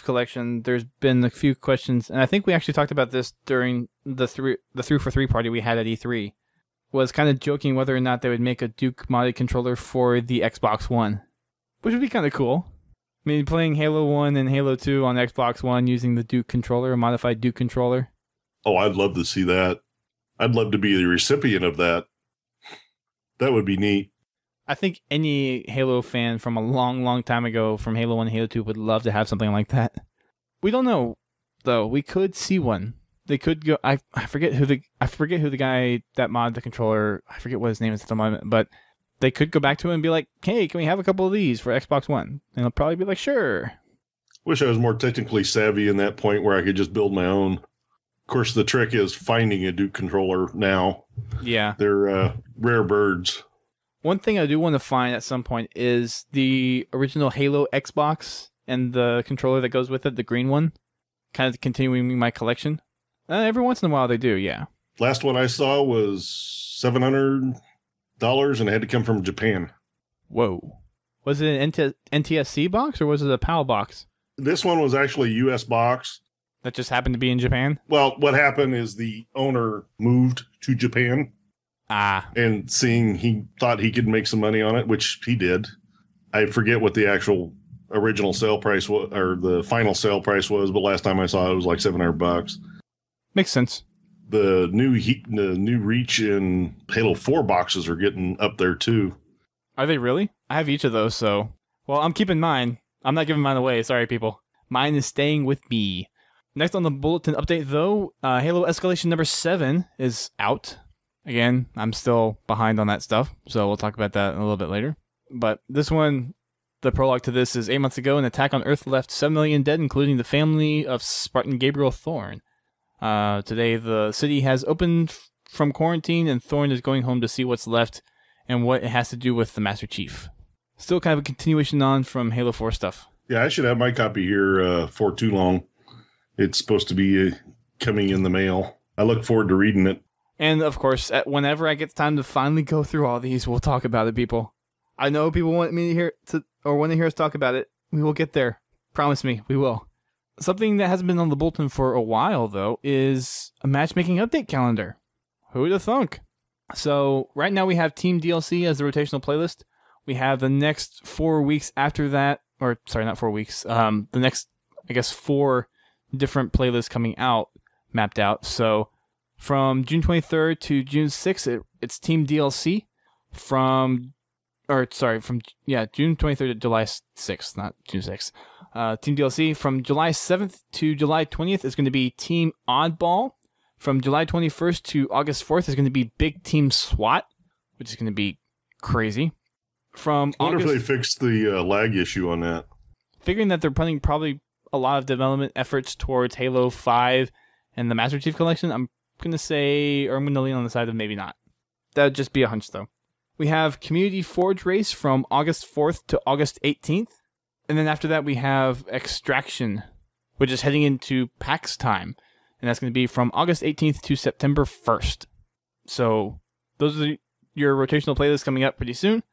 Collection, there's been a few questions, and I think we actually talked about this during the 3 for 3 party we had at E3. Was kind of joking whether or not they would make a Duke modded controller for the Xbox One, which would be kind of cool. I mean, playing Halo 1 and Halo 2 on Xbox One using the Duke controller, a modified Duke controller. Oh, I'd love to see that. I'd love to be the recipient of that. That would be neat. I think any Halo fan from a long, long time ago from Halo 1 and Halo 2 would love to have something like that. We don't know, though. We could see one. They could go. I forget who the guy that modded the controller. I forget what his name is at the moment, but they could go back to it and be like, hey, can we have a couple of these for Xbox One? And they'll probably be like, sure. Wish I was more technically savvy in that point where I could just build my own. Of course, the trick is finding a Duke controller now. Yeah. They're rare birds. One thing I do want to find at some point is the original Halo Xbox and the controller that goes with it, the green one, kind of continuing my collection. Every once in a while they do, yeah. Last one I saw was $700 and it had to come from Japan. Whoa. Was it an NTSC box or was it a PAL box? This one was actually a U.S. box. That just happened to be in Japan? Well, what happened is the owner moved to Japan. And seeing he thought he could make some money on it, which he did. I forget what the actual original sale price was, or the final sale price was, but last time I saw it was like $700. Makes sense. The new Reach and Halo 4 boxes are getting up there too. Are they really? I have each of those, so... Well, I'm keeping mine. I'm not giving mine away. Sorry, people. Mine is staying with me. Next on the bulletin update, though, Halo Escalation number 7 is out. Again, I'm still behind on that stuff, so we'll talk about that a little bit later. But this one, the prologue to this is 8 months ago, an attack on Earth left 7 million dead, including the family of Spartan Gabriel Thorne. Today, the city has opened from quarantine, and Thorne is going home to see what's left and what it has to do with the Master Chief. Still kind of a continuation on from Halo 4 stuff. Yeah, I should have my copy here for too long. It's supposed to be coming in the mail. I look forward to reading it. And, of course, whenever I get time to finally go through all these, we'll talk about it, people. I know people want me to hear us talk about it. We will get there. Promise me, we will. Something that hasn't been on the bulletin for a while, though, is a matchmaking update calendar. Who'd have thunk? So, right now we have Team DLC as the rotational playlist. We have the next 4 weeks after that, or, sorry, not 4 weeks, the next, 4 different playlists coming out, mapped out. So, from June 23rd to June 6th, it's Team DLC. From June 23rd to July 6th, not June 6th. Team DLC. From July 7th to July 20th is going to be Team Oddball. From July 21st to August 4th is going to be Big Team SWAT, which is going to be crazy. I wonder if they fixed the lag issue on that. Figuring that they're putting probably a lot of development efforts towards Halo 5 and the Master Chief Collection, I'm going to lean on the side of maybe not. That would just be a hunch, though. We have Community Forge Race from August 4th to August 18th. And then after that, we have Extraction, which is heading into PAX time. And that's going to be from August 18th to September 1st. So those are your rotational playlists coming up pretty soon.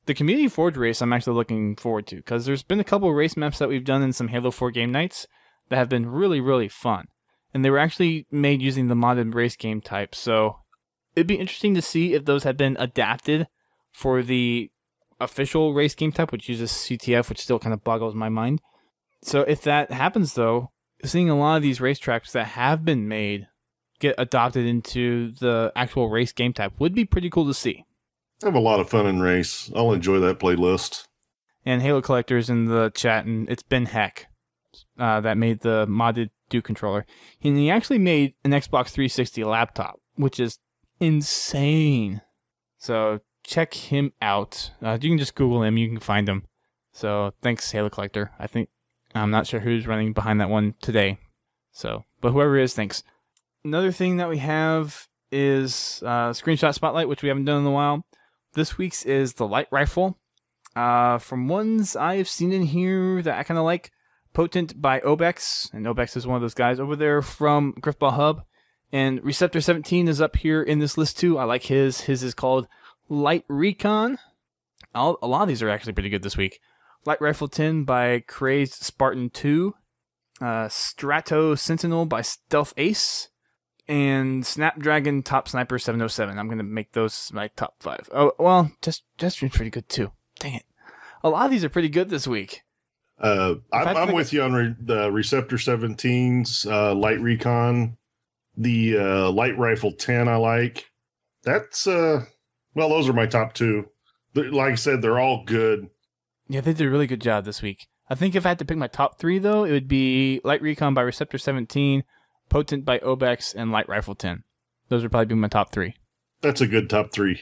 The Community Forge Race I'm actually looking forward to, because there's been a couple of race maps that we've done in some Halo 4 game nights that have been really, really fun. And they were actually made using the modded race game type. So it'd be interesting to see if those had been adapted for the official race game type, which uses CTF, which still kind of boggles my mind. So if that happens, though, seeing a lot of these racetracks that have been made get adopted into the actual race game type would be pretty cool to see. I have a lot of fun in race. I'll enjoy that playlist. And Halo Collector's in the chat, and it's Ben Heck that made the modded Duke controller. And he actually made an Xbox 360 laptop, which is insane. So check him out. You can just Google him. You can find him. So thanks, Halo Collector. I'm not sure who's running behind that one today. But whoever is, thanks. Another thing that we have is Screenshot Spotlight, which we haven't done in a while. This week's is the light rifle. From ones I've seen in here that I kind of like, Potent by Obex, and Obex is one of those guys over there from Griffball Hub. And Receptor 17 is up here in this list too. I like his. His is called Light Recon. A lot of these are actually pretty good this week. Light Rifle 10 by Crazed Spartan 2. Strato Sentinel by Stealth Ace. And Snapdragon Top Sniper 707. I'm going to make those my top 5. Oh, well, Gesture's pretty good too. Dang it. A lot of these are pretty good this week. I'm with you on the Receptor 17's Light Recon. The Light Rifle 10 I like. That's, those are my top 2. Like I said, they're all good. Yeah, they did a really good job this week. I think if I had to pick my top 3, though, it would be Light Recon by Receptor 17, Potent by Obex, and Light Rifle 10. Those would probably be my top 3. That's a good top 3.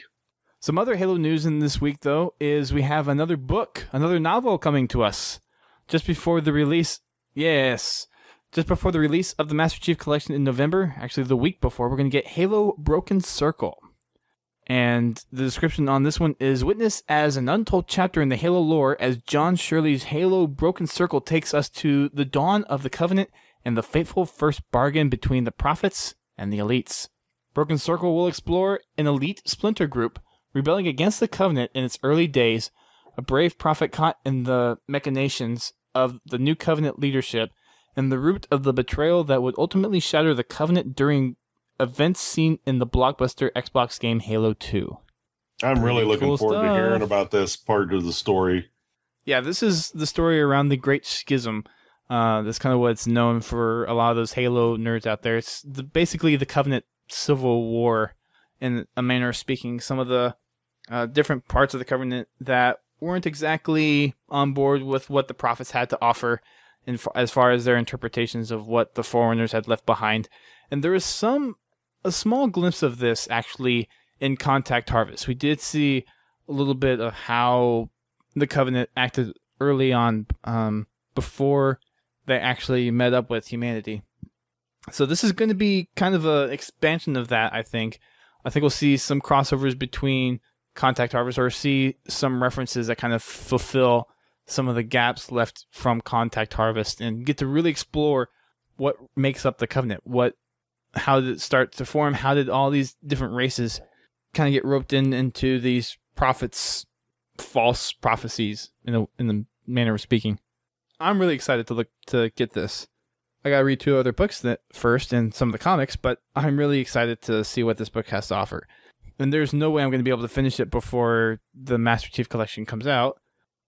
Some other Halo news in this week, though, is we have another book, another novel coming to us. Just before the release of the Master Chief Collection in November, actually the week before, we're going to get Halo Broken Circle. And the description on this one is, witness as an untold chapter in the Halo lore as John Shirley's Halo Broken Circle takes us to the dawn of the Covenant and the fateful first bargain between the Prophets and the Elites. Broken Circle will explore an elite splinter group rebelling against the Covenant in its early days, a brave prophet caught in the machinations of the new Covenant leadership, and the root of the betrayal that would ultimately shatter the Covenant during events seen in the blockbuster Xbox game Halo 2. I'm really looking forward to hearing about this part of the story. Yeah, this is the story around the Great Schism. That's kind of what it's known for a lot of those Halo nerds out there. It's basically the Covenant Civil War, in a manner of speaking. Some of the different parts of the Covenant that weren't exactly on board with what the Prophets had to offer as far as their interpretations of what the Forerunners had left behind. And there was a small glimpse of this, actually, in Contact Harvest. We did see a little bit of how the Covenant acted early on, before they actually met up with humanity. So this is going to be kind of an expansion of that, I think. I think we'll see some crossovers between Contact Harvest, or see some references that kind of fulfill some of the gaps left from Contact Harvest, and get to really explore what makes up the Covenant. How did it start to form? How did all these different races kind of get roped into these prophets' false prophecies, in the manner of speaking? I'm really excited to get this. I gotta read 2 other books first, and some of the comics, but I'm really excited to see what this book has to offer. And there's no way I'm going to be able to finish it before the Master Chief Collection comes out,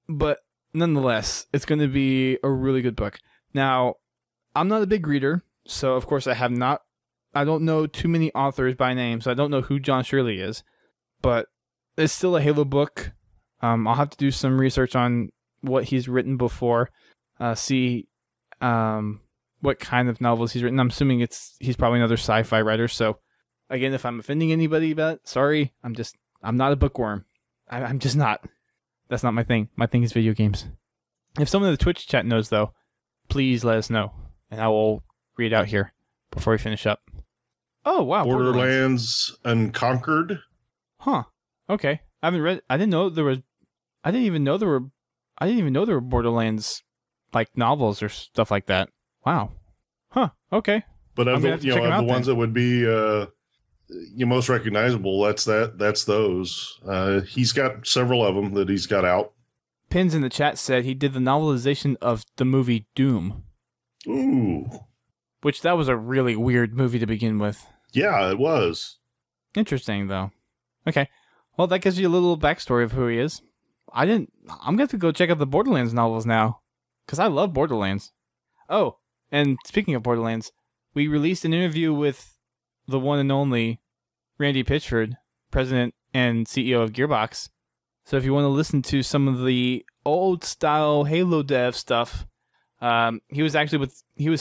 but nonetheless, it's going to be a really good book. Now, I'm not a big reader, so of course I don't know too many authors by name, so I don't know who John Shirley is, but it's still a Halo book. I'll have to do some research on what he's written before, see what kind of novels he's written. I'm assuming he's probably another sci-fi writer, so again, if I'm offending anybody about it, sorry. I'm not a bookworm. I'm just not. That's not my thing. My thing is video games. If someone in the Twitch chat knows, though, please let us know, and I will read it out here before we finish up. Oh, wow. Borderlands Unconquered. Huh. Okay. I haven't read. I didn't even know there were Borderlands like novels or stuff like that. Wow. Huh. Okay. But of the ones that would be most recognizable, that's those. He's got several of them that he's got out. Pins in the chat said he did the novelization of the movie Doom. Ooh. Which that was a really weird movie to begin with. Yeah, it was. Interesting, though. Okay. Well, that gives you a little backstory of who he is. I'm going to have to go check out the Borderlands novels now, because I love Borderlands. Oh, and speaking of Borderlands, we released an interview with the one and only Randy Pitchford, president and CEO of Gearbox. So if you want to listen to some of the old-style Halo dev stuff, he was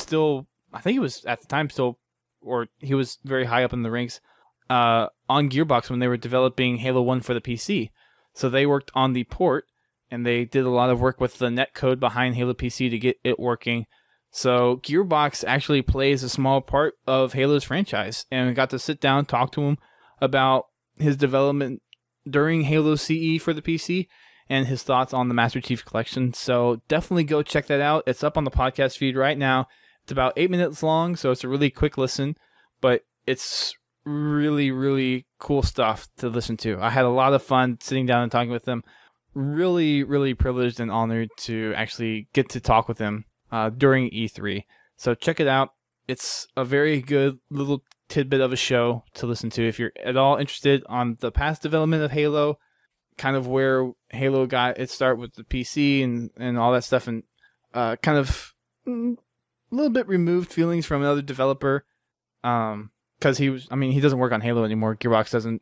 still, I think he was at the time still, or he was very high up in the ranks on Gearbox when they were developing Halo 1 for the PC. So they worked on the port, and they did a lot of work with the netcode behind Halo PC to get it working. So Gearbox actually plays a small part of Halo's franchise, and we got to sit down and talk to him about his development during Halo CE for the PC and his thoughts on the Master Chief Collection. So definitely go check that out. It's up on the podcast feed right now. It's about 8 minutes long, so it's a really quick listen, but it's really, really cool stuff to listen to. I had a lot of fun sitting down and talking with him. Really, really privileged and honored to actually get to talk with him during E3. So check it out. It's a very good little tidbit of a show to listen to if you're at all interested on the past development of Halo, kind of where Halo got its start with the PC and all that stuff, and kind of a little bit removed feelings from another developer, because he doesn't work on Halo anymore. Gearbox doesn't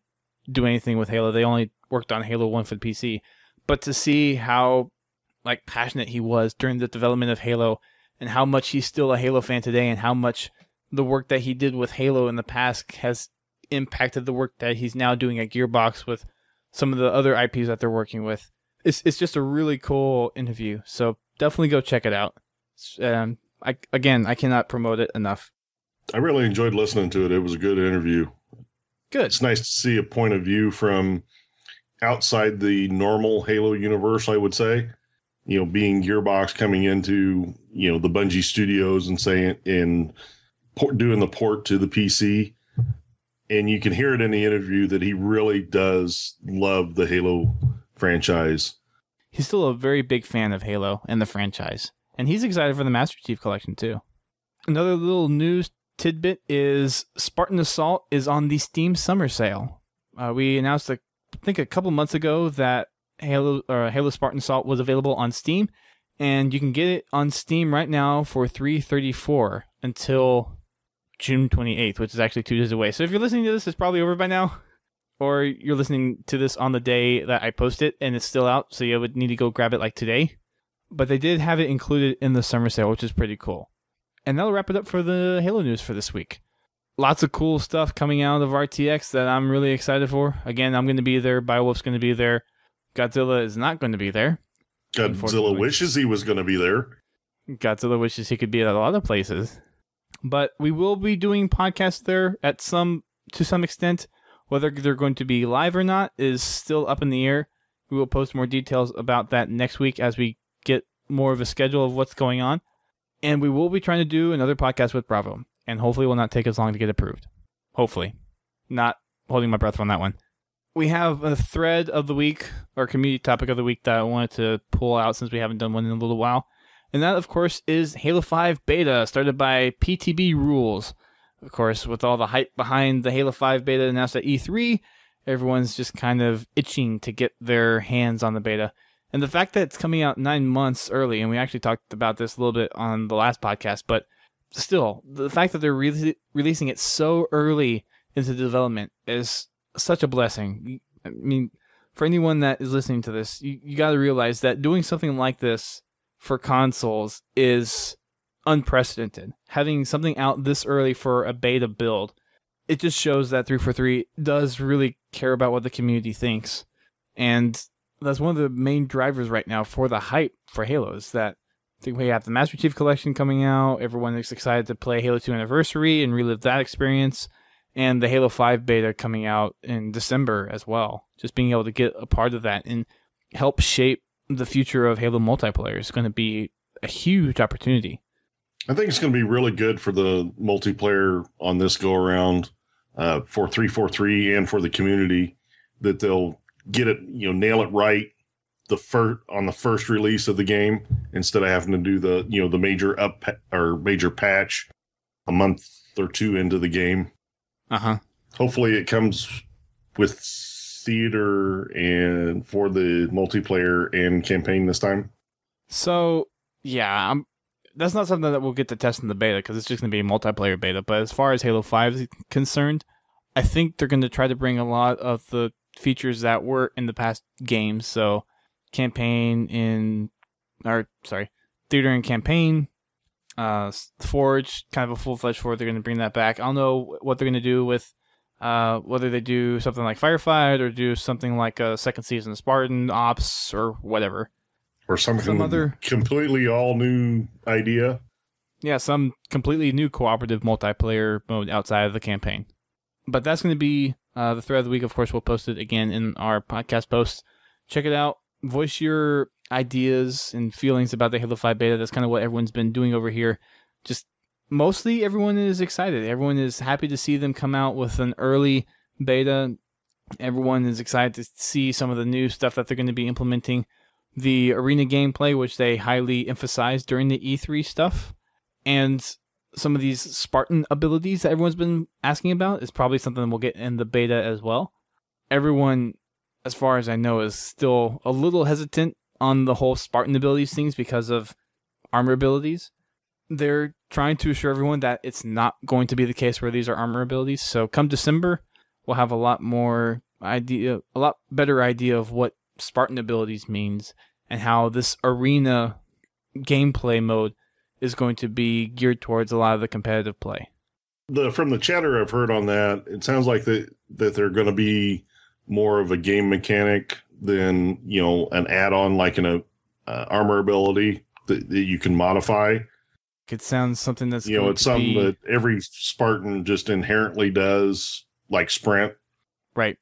do anything with Halo. They only worked on Halo 1 for the PC. But to see how passionate he was during the development of Halo, and how much he's still a Halo fan today, and how much the work that he did with Halo in the past has impacted the work that he's now doing at Gearbox with some of the other IPs that they're working with. It's just a really cool interview, so definitely go check it out. I cannot promote it enough. I really enjoyed listening to it. It was a good interview. Good. It's nice to see a point of view from outside the normal Halo universe, I would say. Being Gearbox coming into, the Bungie studios and doing the port to the PC. And you can hear it in the interview that he really does love the Halo franchise. He's still a very big fan of Halo and the franchise. And he's excited for the Master Chief Collection, too. Another little news tidbit is Spartan Assault is on the Steam Summer Sale. We announced, I think a couple months ago that Halo Spartan Assault was available on Steam. And you can get it on Steam right now for $3.34 until June 28th, which is actually 2 days away. So if you're listening to this, it's probably over by now. Or you're listening to this on the day that I post it and it's still out, so you would need to go grab it like today. But they did have it included in the summer sale, which is pretty cool. And that'll wrap it up for the Halo news for this week. Lots of cool stuff coming out of RTX that I'm really excited for. Again, I'm going to be there. Biowolf's going to be there. Godzilla is not going to be there. Godzilla wishes he was going to be there. Godzilla wishes he could be at a lot of places. But we will be doing podcasts there to some extent. Whether they're going to be live or not is still up in the air. We will post more details about that next week as we get more of a schedule of what's going on. And we will be trying to do another podcast with Bravo. And hopefully it will not take as long to get approved. Hopefully. Not holding my breath on that one. We have a thread of the week, or community topic of the week, that I wanted to pull out since we haven't done one in a little while. And that, of course, is Halo 5 Beta, started by PTBRULES. Of course, with all the hype behind the Halo 5 Beta announced at E3, everyone's just kind of itching to get their hands on the beta. And the fact that it's coming out 9 months early, and we actually talked about this a little bit on the last podcast, but still, the fact that they're releasing it so early into development is such a blessing. I mean, for anyone that is listening to this, you got to realize that doing something like this for consoles is unprecedented. Having something out this early for a beta build, it just shows that 343 does really care about what the community thinks. And that's one of the main drivers right now for the hype for Halo, is that I think we have the Master Chief Collection coming out, everyone is excited to play Halo 2 Anniversary and relive that experience, and the Halo 5 beta coming out in December as well. Just being able to get a part of that and help shape the future of Halo multiplayer is going to be a huge opportunity. I think it's going to be really good for the multiplayer on this go around for 343 and for the community, that they'll get it, nail it right on the first release of the game, instead of having to do the major patch a month or two into the game. Hopefully it comes with theater and for the multiplayer and campaign this time. So yeah, that's not something that we'll get to test in the beta, because it's just going to be a multiplayer beta. But as far as Halo 5 is concerned, I think they're going to try to bring a lot of the features that were in the past games. So theater and campaign, Forge, kind of a full-fledged Forge, they're going to bring that back. I don't know what they're going to do with whether they do something like Firefight or do something like a second season of Spartan Ops or whatever. Or some other completely all new idea. Yeah, some completely new cooperative multiplayer mode outside of the campaign. But that's going to be the thread of the week. Of course, we'll post it again in our podcast posts. Check it out. Voice your ideas and feelings about the Halo 5 beta. That's kind of what everyone's been doing over here. Just mostly everyone is excited. Everyone is happy to see them come out with an early beta. Everyone is excited to see some of the new stuff that they're going to be implementing. The arena gameplay, which they highly emphasized during the E3 stuff, and some of these Spartan abilities that everyone's been asking about is probably something we'll get in the beta as well. Everyone, as far as I know, is still a little hesitant on the whole Spartan abilities things because of armor abilities. They're trying to assure everyone that it's not going to be the case where these are armor abilities. So come December, we'll have a lot better idea of what Spartan abilities means and how this arena gameplay mode is going to be geared towards a lot of the competitive play. From the chatter I've heard on that, it sounds like that they're going to be more of a game mechanic than, an add-on like an armor ability that you can modify. It sounds something that's it's something that every Spartan just inherently does, like sprint. Right.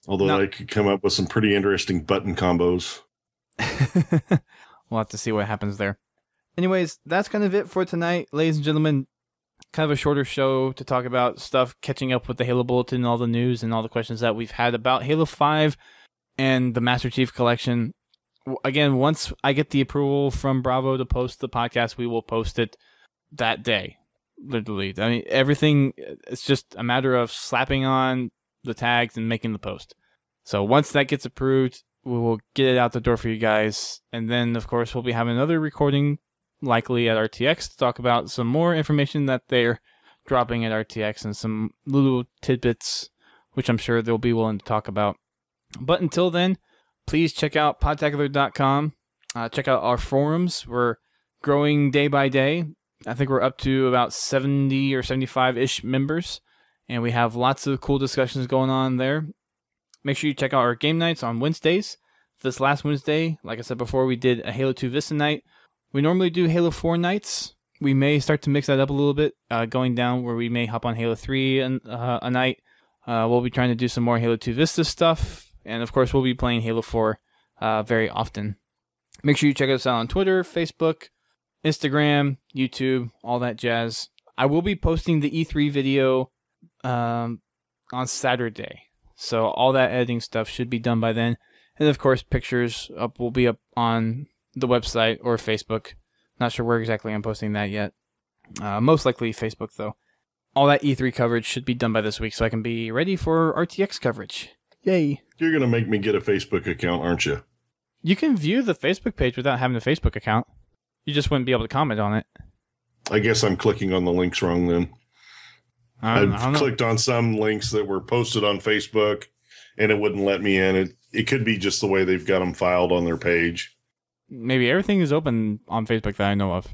Although I could come up with some pretty interesting button combos. We'll have to see what happens there. Anyways, that's kind of it for tonight, ladies and gentlemen. Kind of a shorter show to talk about stuff, catching up with the Halo Bulletin and all the news and all the questions that we've had about Halo 5 and the Master Chief Collection. Again, once I get the approval from Bravo to post the podcast, we will post it that day. Literally. I mean, everything, it's just a matter of slapping on the tags and making the post. So once that gets approved, we will get it out the door for you guys. And then, of course, we'll be having another recording, likely at RTX, to talk about some more information that they're dropping at RTX and some little tidbits, which I'm sure they'll be willing to talk about. But until then, please check out podtacular.com. Check out our forums. We're growing day by day. I think we're up to about 70 or 75-ish members, and we have lots of cool discussions going on there. Make sure you check out our game nights on Wednesdays. This last Wednesday, like I said before, we did a Halo 2 Vista night. We normally do Halo 4 nights. We may start to mix that up a little bit, going down where we may hop on Halo 3 a night. We'll be trying to do some more Halo 2 Vista stuff, and of course we'll be playing Halo 4 very often. Make sure you check us out on Twitter, Facebook, Instagram, YouTube, all that jazz. I will be posting the E3 video on Saturday, so all that editing stuff should be done by then. And of course, pictures will be up on the website or Facebook. Not sure where exactly I'm posting that yet. Most likely Facebook, though. All that E3 coverage should be done by this week, so I can be ready for RTX coverage. Yay! You're going to make me get a Facebook account, aren't you? You can view the Facebook page without having a Facebook account. You just wouldn't be able to comment on it. I guess I'm clicking on the links wrong then. I've clicked on some links that were posted on Facebook, and it wouldn't let me in. It could be just the way they've got them filed on their page. Maybe everything is open on Facebook that I know of.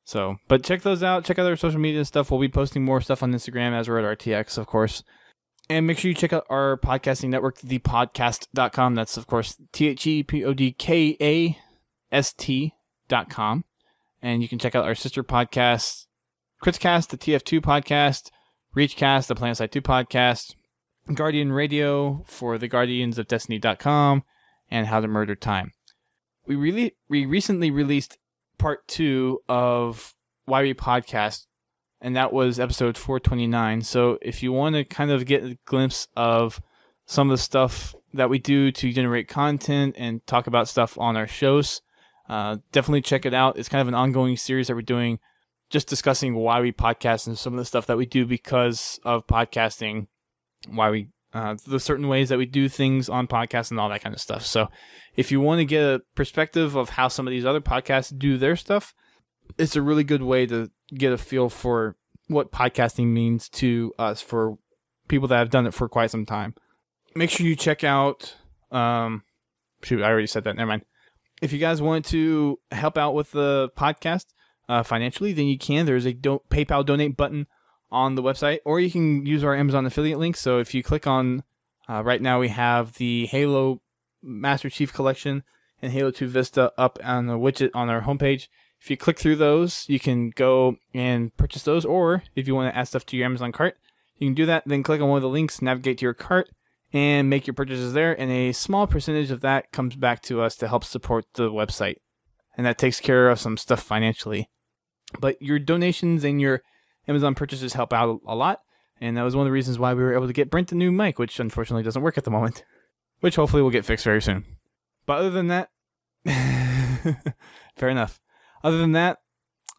So, but check those out. Check out our social media stuff. We'll be posting more stuff on Instagram as we're at RTX, of course. And make sure you check out our podcasting network, thepodcast.com. That's, of course, thepodcast.com. And you can check out our sister podcasts, Criticast, the TF2 podcast, Reachcast, the PlanetSide 2 podcast, Guardian Radio for the Guardians of Destiny.com, and How to Murder Time. We recently released part 2 of Why We Podcast, and that was episode 429. So if you want to kind of get a glimpse of some of the stuff that we do to generate content and talk about stuff on our shows, definitely check it out. It's kind of an ongoing series that we're doing, just discussing why we podcast and some of the stuff that we do because of podcasting, why we the certain ways that we do things on podcasts and all that kind of stuff. So if you want to get a perspective of how some of these other podcasts do their stuff, it's a really good way to get a feel for what podcasting means to us for people that have done it for quite some time. Make sure you check out, shoot, I already said that. Never mind. If you guys want to help out with the podcast financially, then you can. There's a PayPal donate button on the website, or you can use our Amazon affiliate link. So if you click on, right now we have the Halo Master Chief Collection and Halo 2 Vista up on the widget on our homepage. If you click through those, you can go and purchase those, or if you want to add stuff to your Amazon cart, you can do that. Then click on one of the links, navigate to your cart, and make your purchases there, and a small percentage of that comes back to us to help support the website. And that takes care of some stuff financially. But your donations and your Amazon purchases help out a lot, and that was one of the reasons why we were able to get Brent a new mic, which unfortunately doesn't work at the moment, which hopefully will get fixed very soon. But other than that, fair enough. Other than that,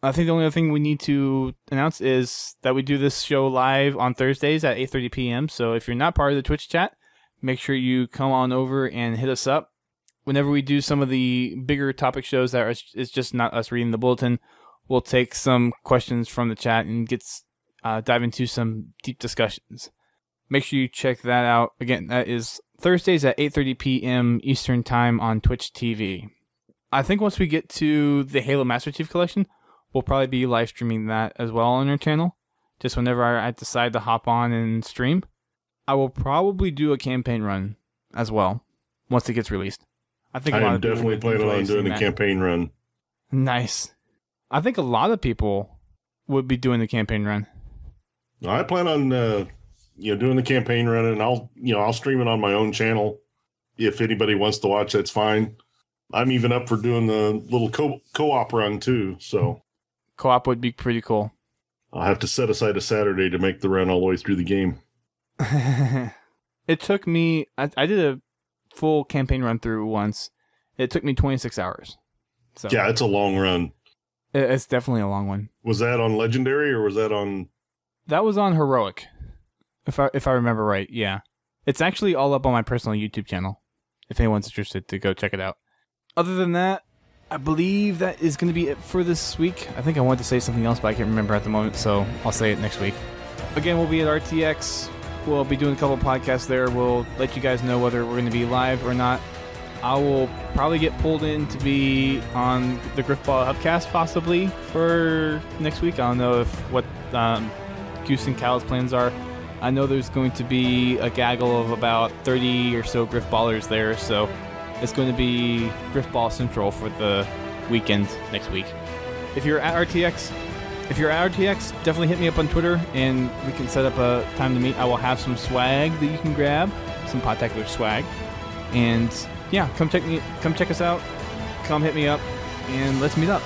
I think the only other thing we need to announce is that we do this show live on Thursdays at 8:30 p.m. So if you're not part of the Twitch chat, make sure you come on over and hit us up. Whenever we do some of the bigger topic shows that it's just not us reading the bulletin, we'll take some questions from the chat and dive into some deep discussions. Make sure you check that out. Again, that is Thursdays at 8:30 p.m. Eastern Time on Twitch TV. I think once we get to the Halo Master Chief Collection, we'll probably be live streaming that as well on our channel, just whenever I decide to hop on and stream. I will probably do a campaign run as well once it gets released. I think I am definitely planning on doing the campaign run. Nice. I think a lot of people would be doing the campaign run. I plan on doing the campaign run, and I'll stream it on my own channel. If anybody wants to watch, that's fine. I'm even up for doing the little co-op run too. So co-op would be pretty cool. I'll have to set aside a Saturday to make the run all the way through the game. It took me. I did a full campaign run through once. It took me 26 hours. So yeah, it's a long run. It's definitely a long one. Was that on Legendary or was that on? That was on Heroic, if I remember right. Yeah, it's actually all up on my personal YouTube channel. If anyone's interested to go check it out. Other than that, I believe that is going to be it for this week. I think I wanted to say something else, but I can't remember at the moment, so I'll say it next week. Again, we'll be at RTX. We'll be doing a couple of podcasts there. We'll let you guys know whether we're going to be live or not. I will probably get pulled in to be on the Griffball Hubcast possibly for next week. I don't know what Goose and Cal's plans are. I know there's going to be a gaggle of about 30 or so Griffballers there, so it's going to be Griffball Central for the weekend next week. If you're at RTX, definitely hit me up on Twitter, and we can set up a time to meet. I will have some swag that you can grab, some Podtacular swag, and yeah, come check us out. Come hit me up, and let's meet up.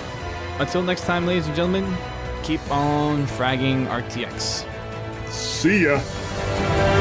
Until next time, ladies and gentlemen, keep on fragging RTX. See ya.